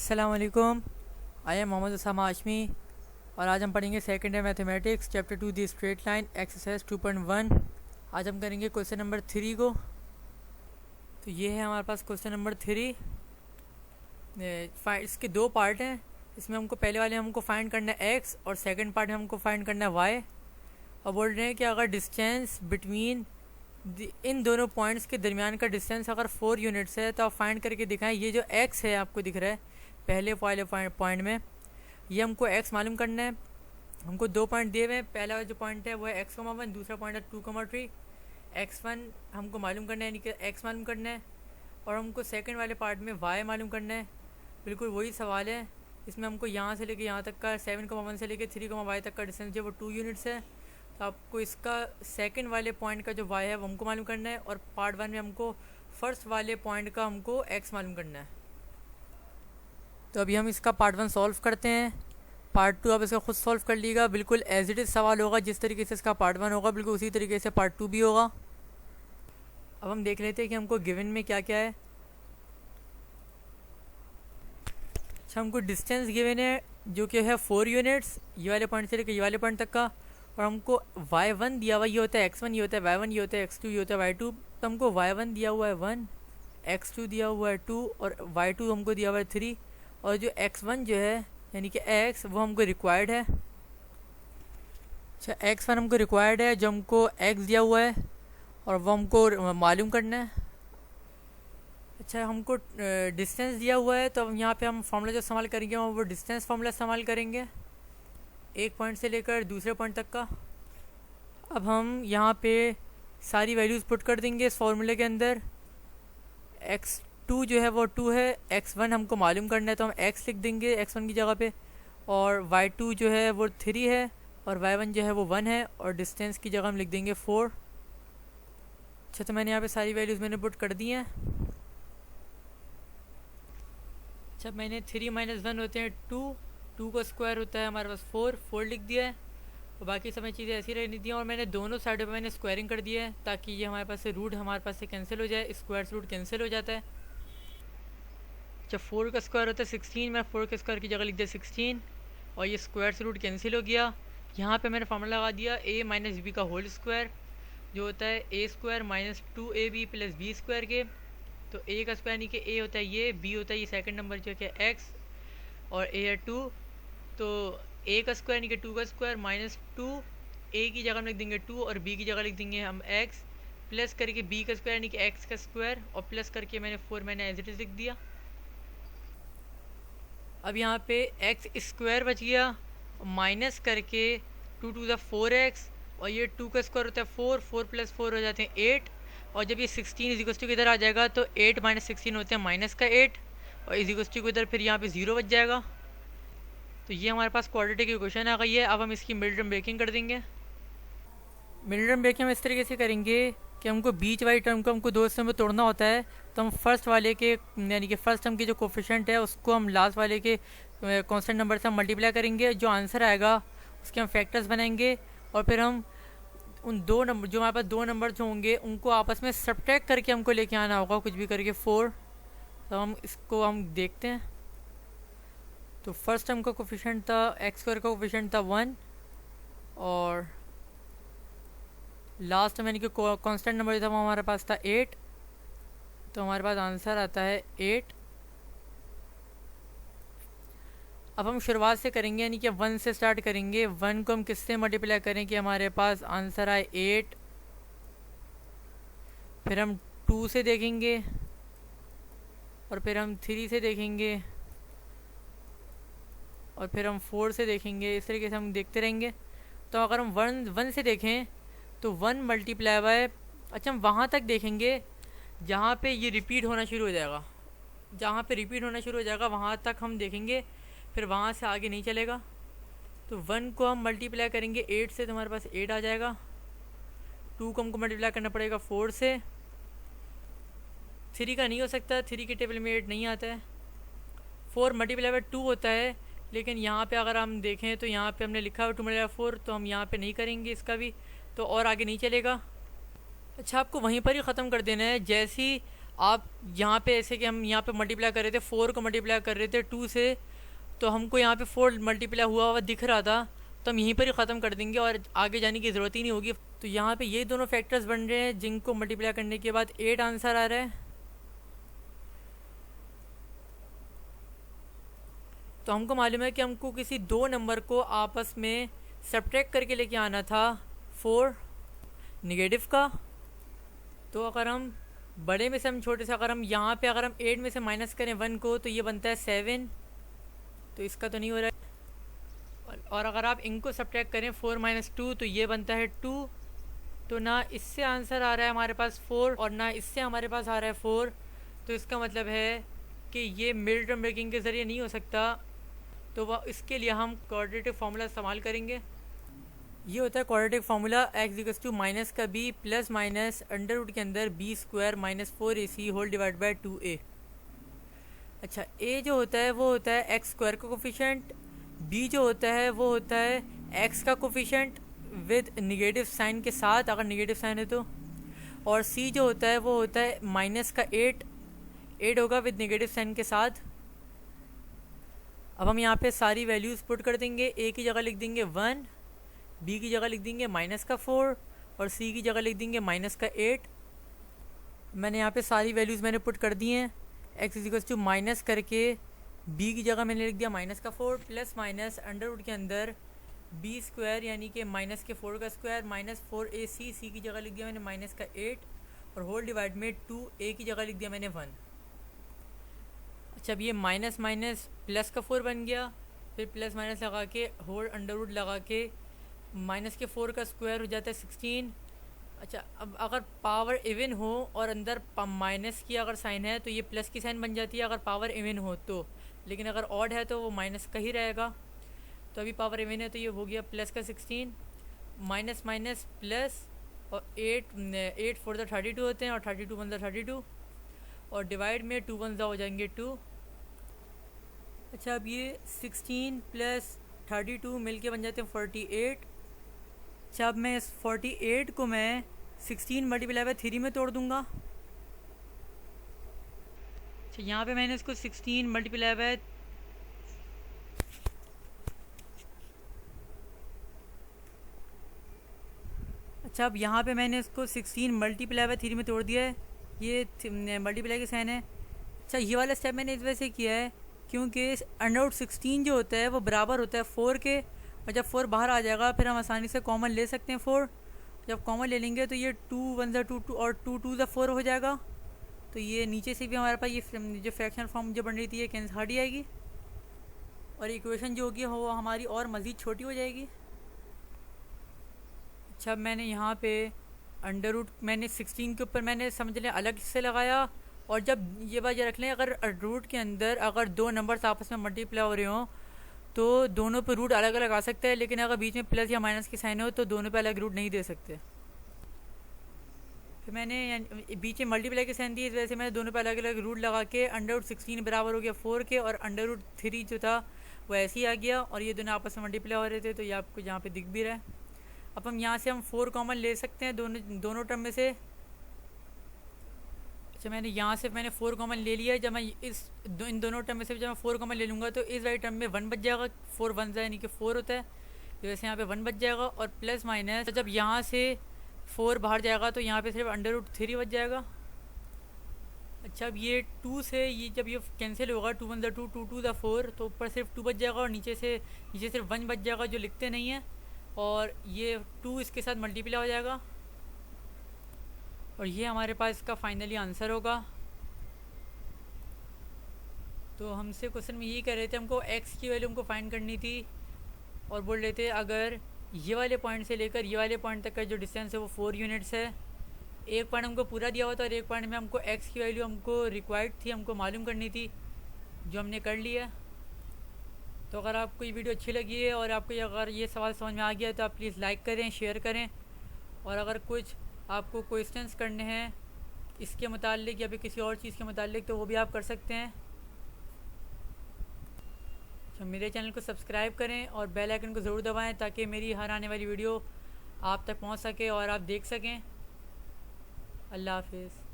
अस्सलाम वालेकुम। I am Mohammad Usama Hashmi और आज हम पढ़ेंगे सेकंड है मैथमेटिक्स चैप्टर 2 दी स्ट्रेट लाइन एक्सरसाइज 2.1। आज हम करेंगे क्वेश्चन नंबर 3 को। तो ये है हमारे पास क्वेश्चन नंबर 3। इसके दो पार्ट हैं। इसमें हमको पहले वाले हमको फाइंड करना है एक्स और सेकंड पार्ट में हमको फाइंड करना है वाई। और बोल रहे हैं कि अगर डिस्टेंस बिटवीन इन दोनों पॉइंट्स के दरमियान का डिस्टेंस अगर 4 यूनिट्स है तो आप फाइंड करके दिखाएं। ये जो एक्स है आपको दिख रहा है पहले वाले पॉइंट में, ये हमको एक्स मालूम करना है। हमको दो पॉइंट दिए हुए हैं। पहला जो पॉइंट है वो है x,1, दूसरा पॉइंट है 2,3। x1 हमको मालूम करना है, यानी कि x मालूम करना है। और हमको सेकंड वाले पार्ट में y मालूम करना है। बिल्कुल वही सवाल है। इसमें हमको यहाँ से लेके यहाँ तक का 7,1 से लेके 3,y तक का डिस्टेंस जो वो 2 यूनिट्स है। तो आपको इसका सेकंड वाले पॉइंट का जो y है वो हमको मालूम करना है। और पार्ट 1 में हमको फर्स्ट वाले पॉइंट का हमको x मालूम करना है। तो अभी हम इसका पार्ट 1 सॉल्व करते हैं। पार्ट 2 आप इसका खुद सॉल्व कर लीजिएगा। बिल्कुल एज इट इज़ सवाल होगा, जिस तरीके से इसका पार्ट 1 होगा बिल्कुल उसी तरीके से पार्ट 2 भी होगा। अब हम देख लेते हैं कि हमको गिवन में क्या क्या है। अच्छा, हमको डिस्टेंस गिवन है जो कि है 4 यूनिट्स, ये वाले पॉइंट से लेकर ये वाले पॉइंट तक का। और हमको y1 दिया हुआ, ये होता है x1, ये होता है y1, ये होता है x2, ये होता है y2। तो हमको y1 दिया हुआ है 1, x2 दिया हुआ है 2 और y2 हमको दिया हुआ है 3। और जो x1 जो है यानी कि x वो हमको रिक्वायर्ड है। अच्छा, x1 हमको रिक्वायर्ड है जो हमको x दिया हुआ है और वो हमको मालूम करना है। अच्छा, हमको डिस्टेंस दिया हुआ है तो यहाँ पे हम फार्मूला जो इस्तेमाल करेंगे वो डिस्टेंस फार्मूला इस्तेमाल करेंगे एक पॉइंट से लेकर दूसरे पॉइंट तक का। अब हम यहाँ पे सारी वैल्यूज़ पुट कर देंगे इस फार्मूले के अंदर। x2 जो है वो 2 है, x1 हमको मालूम करना है तो हम x लिख देंगे x1 की जगह पे। और y2 जो है वो 3 है और y1 जो है वो 1 है और डिस्टेंस की जगह हम लिख देंगे 4। अच्छा, तो मैंने यहाँ पे सारी वैल्यूज़ मैंने पुट कर दी हैं। अच्छा, मैंने 3 - 1 होते हैं 2 का स्क्वायर होता है हमारे पास 4 लिख दिया है। और बाकी समय चीज़ें ऐसी रहनी थी। और मैंने दोनों साइडों पे मैंने स्क्वायरिंग कर दिया है ताकि ये हमारे पास से रूट हमारे पास से कैंसिल हो जाए, स्क्वायर से रूट कैंसिल हो जाता है। जब 4 का स्क्वायर होता है 16, मैं 4 के स्क्वायर की जगह लिख दिया 16 और ये स्क्वायर से रूट कैंसिल हो गया। यहाँ पे मैंने फार्मूला लगा दिया a - b का होल स्क्वायर जो होता है a² - 2ab + b स्क्वायर के। तो a का स्क्वायर यानी कि a होता है ये, b होता है ये सेकंड नंबर जो कि x और a है 2। तो a का स्क्वायर यानी कि 2 का स्क्वायर -2, a की जगह हम लिख देंगे 2 और b की जगह लिख देंगे हम x, प्लस करके b का स्क्वायर यानी कि x का स्क्वायर और प्लस करके मैंने 4 मैंने एज इट इज़ लिख दिया। अब यहाँ पे एक्स स्क्वायर बच गया माइनस करके 2 × 4x और ये 2 का स्क्वायर होता है 4 + 4 हो जाते हैं 8। और जब ये 16 = इधर आ जाएगा तो 8 - 16 होते हैं -8 और = इधर फिर यहाँ पे 0 बच जाएगा। तो ये हमारे पास क्वाड्रेटिक इक्वेशन आ गई है। अब हम इसकी मिड टर्म ब्रेकिंग कर देंगे। मिड टर्म ब्रेकिंग हम इस तरीके से करेंगे कि हमको बीच वाली टर्म को हमको दो हिस्सों में तोड़ना होता है। तो हम फर्स्ट वाले के यानी कि फर्स्ट टर्म की जो कोफिशिएंट है उसको हम लास्ट वाले के कांस्टेंट नंबर से हम मल्टीप्लाई करेंगे। जो आंसर आएगा उसके हम फैक्टर्स बनाएंगे और फिर हम उन दो नंबर जो हमारे पास दो नंबर जो होंगे उनको आपस में सब्ट्रैक्ट करके हमको लेके आना होगा, कुछ भी करके 4। तो हम इसको हम देखते हैं। तो फर्स्ट टर्म का कोफिशिएंट था x² का कोफिशिएंट था 1 और लास्ट में यानी कि कांस्टेंट नंबर जो था वो हमारे पास था 8। तो हमारे पास आंसर आता है 8। अब हम शुरुआत से करेंगे यानी कि 1 से स्टार्ट करेंगे। 1 को हम किससे मल्टीप्लाई करें कि हमारे पास आंसर आए 8। फिर हम 2 से देखेंगे और फिर हम 3 से देखेंगे और फिर हम 4 से देखेंगे। इस तरीके से हम देखते रहेंगे। तो अगर हम 1 से देखें तो 1 × बाय, अच्छा हम वहाँ तक देखेंगे जहाँ पे ये रिपीट होना शुरू हो जाएगा। जहाँ पे रिपीट होना शुरू हो जाएगा वहाँ तक हम देखेंगे, फिर वहाँ से आगे नहीं चलेगा। तो 1 को हम मल्टीप्लाई करेंगे 8 से तो हमारे पास 8 आ जाएगा। 2 को हमको मल्टीप्लाई करना पड़ेगा 4 से। 3 का नहीं हो सकता, 3 के टेबल में 8 नहीं आता है। 4 × 2 होता है, लेकिन यहाँ पे अगर हम देखें तो यहाँ पे हमने लिखा है 2 × 4, तो हम यहाँ पे नहीं करेंगे इसका भी, तो और आगे नहीं चलेगा। अच्छा, आपको वहीं पर ही ख़त्म कर देना है। जैसे ही आप यहाँ पे ऐसे कि हम यहाँ पे मल्टीप्लाई कर रहे थे, 4 को मल्टीप्लाई कर रहे थे 2 से, तो हमको यहाँ पे 4 मल्टीप्लाई हुआ हुआ दिख रहा था, तो हम यहीं पर ही ख़त्म कर देंगे और आगे जाने की ज़रूरत ही नहीं होगी। तो यहाँ पे ये दोनों फैक्टर्स बन रहे हैं जिनको मल्टीप्लाई करने के बाद 8 आंसर आ रहा है। तो हमको मालूम है कि हमको किसी दो नंबर को आपस में सब्ट्रैक्ट करके लेके आना था 4 नेगेटिव का। तो अगर हम बड़े में से हम छोटे से, अगर हम यहाँ पे अगर हम 8 में से माइनस करें 1 को, तो ये बनता है 7, तो इसका तो नहीं हो रहा है। और अगर आप इनको सब्ट्रैक्ट करें 4 - 2, तो ये बनता है 2। तो ना इससे आंसर आ रहा है हमारे पास 4 और ना इससे हमारे पास आ रहा है 4। तो इसका मतलब है कि ये मिड टर्म ब्रेकिंग के ज़रिए नहीं हो सकता। तो वह इसके लिए हम क्वाड्रेटिक फार्मूला इस्तेमाल करेंगे। ये होता है क्वाड्रेटिक फार्मूला x = माइनस का b plus minus under root के अंदर b² - 4ac whole divide by 2a। अच्छा, a जो होता है वो होता है x² का कोफिशिएंट, b जो होता है वो होता है x का कोफिशिएंट विद नेगेटिव साइन के साथ, अगर नेगेटिव साइन है तो, और c जो होता है वो होता है माइनस का 8 होगा विद नेगेटिव साइन के साथ। अब हम यहाँ पे सारी वैल्यूज़ पुट कर देंगे। a की जगह लिख देंगे 1, b की जगह लिख देंगे -4 और c की जगह लिख देंगे -8। मैंने यहाँ पे सारी वैल्यूज़ मैंने पुट कर दी हैं। x = माइनस करके b की जगह मैंने लिख दिया -4 प्लस माइनस अंडर रूट के अंदर b² यानी कि -4 का स्क्वायर -4ac, c की जगह लिख दिया मैंने -8 और होल डिवाइड में 2a की जगह लिख दिया मैंने 1। अच्छा, अब ये माइनस माइनस प्लस का 4 बन गया, फिर प्लस माइनस लगा के होल अंडर रूट लगा के -4 का स्क्वायर हो जाता है 16। अच्छा, अब अगर पावर इवन हो और अंदर माइनस की अगर साइन है तो ये प्लस की साइन बन जाती है अगर पावर इवन हो तो, लेकिन अगर ऑड है तो वो माइनस का ही रहेगा। तो अभी पावर इवन है तो ये हो गया प्लस का 16 माइनस माइनस प्लस, और 8 4 32 होते हैं और 32 1 32 और डिवाइड में 2 1 हो जाएंगे 2। अच्छा, अब ये 16 प्लस 32 मिलके बन जाते हैं 48। अच्छा, अब मैं इस 48 को मैं 16 मल्टीप्लाई बाय 3 में तोड़ दूंगा। अच्छा, यहाँ पे मैंने इसको 16 मल्टीप्लाई बाय अच्छा अब यहाँ पे मैंने इसको 16 मल्टीप्लाई बाय 3 में तोड़ दिया है। ये मल्टीप्लाई के साइन है। अच्छा, ये वाला स्टेप मैंने इस वजह से किया है क्योंकि अंडर 16 जो होता है वो बराबर होता है 4 के, और जब 4 बाहर आ जाएगा फिर हम आसानी से कॉमन ले सकते हैं 4। जब कॉमन ले लेंगे तो ये 2 1 2 और 2 2 4 हो जाएगा। तो ये नीचे से भी हमारे पास ये जो फ्रैक्शन फॉर्म जो बन रही थी ये कैंसिल हट जाएगी और इक्वेशन जो होगी वो हमारी और मज़ीद छोटी हो जाएगी। अच्छा, मैंने यहाँ पे अंडर रूट मैंने 16 के ऊपर मैंने समझ लें अलग से लगाया, और जब ये बात ये रख लें अगर रूट के अंदर अगर दो नंबर्स आपस में मल्टीप्लाई हो रहे हों तो दोनों पे रूट अलग अलग आ सकता है, लेकिन अगर बीच में प्लस या माइनस की साइन हो तो दोनों पे अलग रूट नहीं दे सकते। फिर मैंने बीच में मल्टीप्लाई की साइन दी, इस वजह से मैंने दोनों पे अलग अलग रूट लगा के अंडर रूट 16 बराबर हो गया 4 के, और अंडर रूट 3 जो था वो ऐसे ही आ गया, और ये दोनों आपस में मल्टीप्लाई हो रहे थे तो ये आपको यहाँ पे दिख भी रहा है। अब हम यहाँ से हम 4 कॉमन ले सकते हैं दोनों टर्म में से। अच्छा, मैंने यहाँ से मैंने 4 कॉमन ले लिया है। जब मैं इन दोनों टर्म में से जब मैं 4 कॉमन ले लूँगा तो इस वाले टर्म में 1 बच जाएगा, 4 1 यानी कि 4 होता है, वैसे यहाँ पे 1 बच जाएगा, और प्लस माइनस जब यहाँ से 4 बाहर जाएगा तो यहाँ पे सिर्फ अंडर रूट 3 बच जाएगा। अच्छा, अब ये 2 से ये जब ये कैंसिल होगा 2 1 2 2 2 4, तो ऊपर सिर्फ 2 बच जाएगा और नीचे सिर्फ 1 बच जाएगा जो लिखते नहीं है, और ये 2 इसके साथ मल्टीप्लाई हो जाएगा, और ये हमारे पास इसका फाइनली आंसर होगा। तो हमसे क्वेश्चन में यही कह रहे थे हमको x की वैल्यू हमको फाइंड करनी थी, और बोल रहे थे अगर ये वाले पॉइंट से लेकर ये वाले पॉइंट तक का जो डिस्टेंस है वो 4 यूनिट्स है। एक पॉइंट हमको पूरा दिया हुआ था और एक पॉइंट में हमको x की वैल्यू हमको रिक्वायर्ड थी, हमको मालूम करनी थी, जो हमने कर लिया। तो अगर आपको ये वीडियो अच्छी लगी है और आपको अगर ये सवाल समझ में आ गया तो आप प्लीज़ लाइक करें, शेयर करें, और अगर कुछ आपको क्वेश्चंस करने हैं इसके मुताल्लिक या फिर किसी और चीज़ के मुताल्लिक तो वो भी आप कर सकते हैं। तो मेरे चैनल को सब्सक्राइब करें और बेल आइकन को ज़रूर दबाएं ताकि मेरी हर आने वाली वीडियो आप तक पहुंच सके और आप देख सकें। अल्लाह हाफिज़।